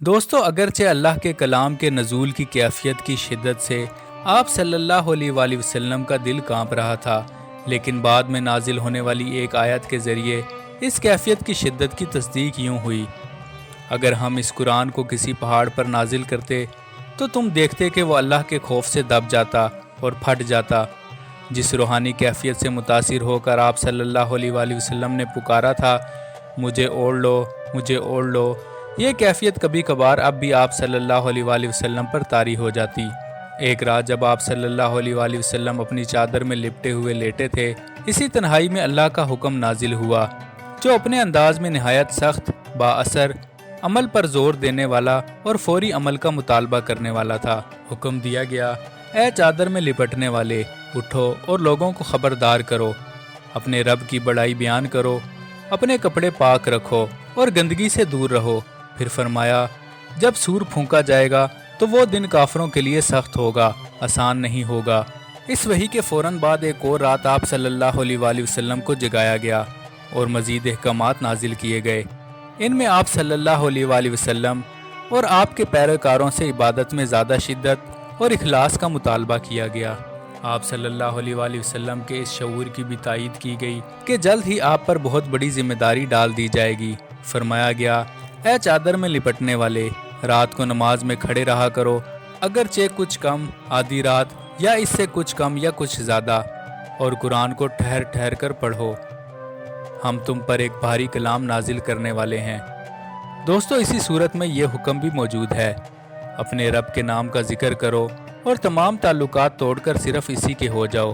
دوستو، اگرچہ اللہ کے کلام کے نزول کی کیفیت کی شدت سے آپ صلی اللہ علیہ وآلہ وسلم کا دل کانپ رہا تھا، لیکن بعد میں نازل ہونے والی ایک آیت کے ذریعے اس کیفیت کی شدت کی تصدیق یوں ہوئی۔ اگر ہم اس قرآن کو کسی پہاڑ پر نازل کرتے تو تم دیکھتے کہ وہ اللہ کے خوف سے دب جاتا اور پھٹ جاتا۔ جس روحانی کیفیت سے متاثر ہو کر آپ صلی اللہ علیہ وآلہ وسلم نے پکارا تھا، مجھے اوڑھ لو، مجھے اوڑھ لو، یہ کیفیت کبھی کبھار اب بھی آپ صلی اللہ علیہ وآلہ وسلم پر طاری ہو جاتی۔ ایک رات جب آپ صلی اللہ علیہ وآلہ وسلم اپنی چادر میں لپٹے ہوئے لیٹے تھے، اسی تنہائی میں اللہ کا حکم نازل ہوا، جو اپنے انداز میں نہایت سخت، با اثر، عمل پر زور دینے والا اور فوری عمل کا مطالبہ کرنے والا تھا۔ حکم دیا گیا، اے چادر میں لپٹنے والے، اٹھو اور لوگوں کو خبردار کرو، اپنے رب کی بڑائی بیان کرو، اپنے کپڑے پاک رکھو اور گندگی سے دور رہو۔ پھر فرمایا، جب سور پھونکا جائے گا تو وہ دن کافروں کے لیے سخت ہوگا، آسان نہیں ہوگا۔ اس وحی کے فوراً بعد ایک اور رات آپ صلی اللہ علیہ وآلہ وسلم کو جگایا گیا اور مزید احکامات نازل کیے گئے۔ ان میں آپ صلی اللہ علیہ وآلہ وسلم اور آپ کے پیروکاروں سے عبادت میں زیادہ شدت اور اخلاص کا مطالبہ کیا گیا۔ آپ صلی اللہ علیہ وآلہ وسلم کے اس شعور کی بھی تائید کی گئی کہ جلد ہی آپ پر بہت بڑی ذمہ داری ڈال دی جائے گی۔ فرمایا گیا، اے چادر میں لپٹنے والے، رات کو نماز میں کھڑے رہا کرو، اگرچہ کچھ کم، آدھی رات، یا اس سے کچھ کم یا کچھ زیادہ، اور قرآن کو ٹھہر ٹھہر کر پڑھو، ہم تم پر ایک بھاری کلام نازل کرنے والے ہیں۔ دوستو، اسی صورت میں یہ حکم بھی موجود ہے، اپنے رب کے نام کا ذکر کرو اور تمام تعلقات توڑ کر صرف اسی کے ہو جاؤ۔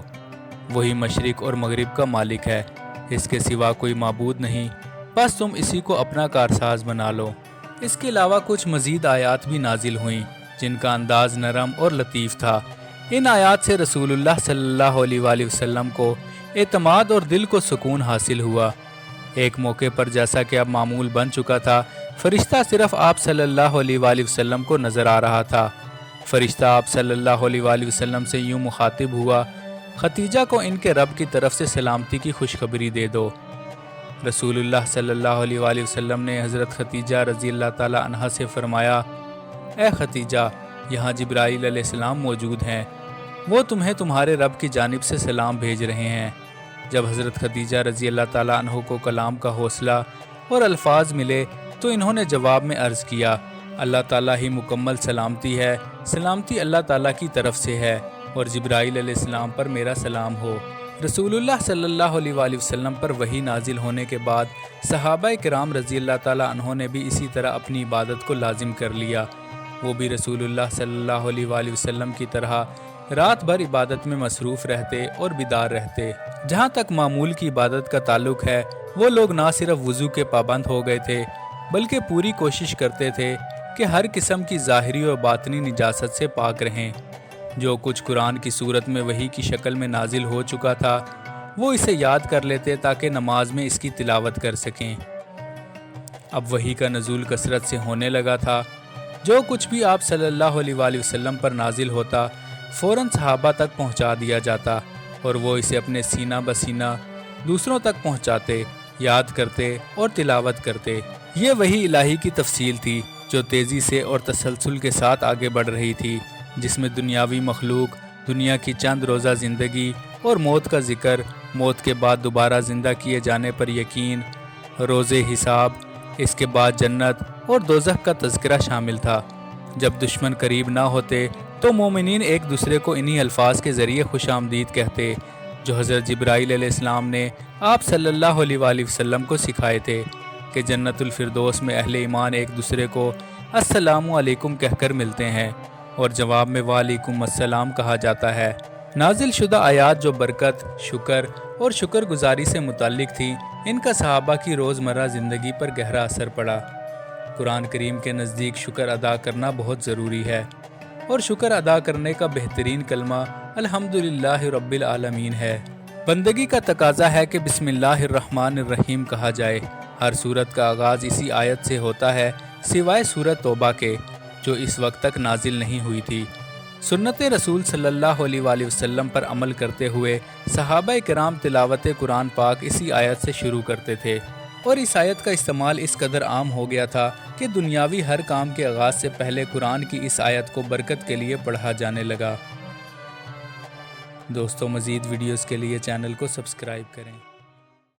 وہی مشرق اور مغرب کا مالک ہے، اس کے سوا کوئی معبود نہیں، بس تم اسی کو اپنا کارساز بنا لو۔ اس کے علاوہ کچھ مزید آیات بھی نازل ہوئیں جن کا انداز نرم اور لطیف تھا۔ ان آیات سے رسول اللہ صلی اللہ علیہ وآلہ وسلم کو اعتماد اور دل کو سکون حاصل ہوا۔ ایک موقع پر، جیسا کہ اب معمول بن چکا تھا، فرشتہ صرف آپ صلی اللہ علیہ وآلہ وسلم کو نظر آ رہا تھا۔ فرشتہ آپ صلی اللہ علیہ وآلہ وسلم سے یوں مخاطب ہوا، ختیجہ کو ان کے رب کی طرف سے سلامتی کی خوشخبری دے دو۔ رسول اللہ صلی اللہ علیہ وآلہ وسلم نے حضرت ختیجہ رضی اللہ تعالی عنہا سے فرمایا، اے ختیجہ، یہاں جبرائیل علیہ السلام موجود ہیں، وہ تمہیں تمہارے رب کی جانب سے سلام بھیج رہے ہیں۔ جب حضرت ختیجہ رضی اللہ تعالی عنہ کو کلام کا حوصلہ اور الفاظ ملے تو انہوں نے جواب میں عرض کیا، اللہ تعالیٰ ہی مکمل سلامتی ہے، سلامتی اللہ تعالیٰ کی طرف سے ہے، اور جبرائیل علیہ السلام پر میرا سلام ہو۔ رسول اللہ صلی اللہ علیہ وآلہ وسلم پر وحی نازل ہونے کے بعد صحابہ کرام رضی اللہ تعالیٰ عنہ نے بھی اسی طرح اپنی عبادت کو لازم کر لیا۔ وہ بھی رسول اللہ صلی اللہ علیہ وآلہ وسلم کی طرح رات بھر عبادت میں مصروف رہتے اور بیدار رہتے۔ جہاں تک معمول کی عبادت کا تعلق ہے، وہ لوگ نہ صرف وضو کے پابند ہو گئے تھے بلکہ پوری کوشش کرتے تھے کہ ہر قسم کی ظاہری اور باطنی نجاست سے پاک رہیں۔ جو کچھ قرآن کی صورت میں وحی کی شکل میں نازل ہو چکا تھا، وہ اسے یاد کر لیتے تاکہ نماز میں اس کی تلاوت کر سکیں۔ اب وحی کا نزول کثرت سے ہونے لگا تھا۔ جو کچھ بھی آپ صلی اللہ علیہ وآلہ وسلم پر نازل ہوتا، فوراً صحابہ تک پہنچا دیا جاتا اور وہ اسے اپنے سینہ بسینہ دوسروں تک پہنچاتے، یاد کرتے اور تلاوت کرتے۔ یہ وحی الہی کی تفصیل تھی جو تیزی سے اور تسلسل کے ساتھ آگے بڑھ رہی تھی، جس میں دنیاوی مخلوق، دنیا کی چند روزہ زندگی اور موت کا ذکر، موت کے بعد دوبارہ زندہ کیے جانے پر یقین، روز حساب، اس کے بعد جنت اور دوزخ کا تذکرہ شامل تھا۔ جب دشمن قریب نہ ہوتے تو مومنین ایک دوسرے کو انہی الفاظ کے ذریعے خوش آمدید کہتے جو حضرت جبرائیل علیہ السلام نے آپ صلی اللہ علیہ وآلہ وسلم کو سکھائے تھے کہ جنت الفردوس میں اہل ایمان ایک دوسرے کو السلام علیکم کہہ کر ملتے ہیں اور جواب میں وعلیکم السلام کہا جاتا ہے۔ نازل شدہ آیات جو برکت، شکر اور شکر گزاری سے متعلق تھیں، ان کا صحابہ کی روزمرہ زندگی پر گہرا اثر پڑا۔ قرآن کریم کے نزدیک شکر ادا کرنا بہت ضروری ہے، اور شکر ادا کرنے کا بہترین کلمہ الحمدللہ رب العالمین ہے۔ بندگی کا تقاضا ہے کہ بسم اللہ الرحمن الرحیم کہا جائے۔ ہر سورت کا آغاز اسی آیت سے ہوتا ہے، سوائے سورت توبہ کے جو اس وقت تک نازل نہیں ہوئی تھی۔ سنت رسول صلی اللہ علیہ وآلہ وسلم پر عمل کرتے ہوئے صحابہ کرام تلاوت قرآن پاک اسی آیت سے شروع کرتے تھے۔ اور اس آیت کا استعمال اس قدر عام ہو گیا تھا کہ دنیاوی ہر کام کے آغاز سے پہلے قرآن کی اس آیت کو برکت کے لیے پڑھا جانے لگا۔ دوستو، مزید ویڈیوز کے لیے چینل کو سبسکرائب کریں۔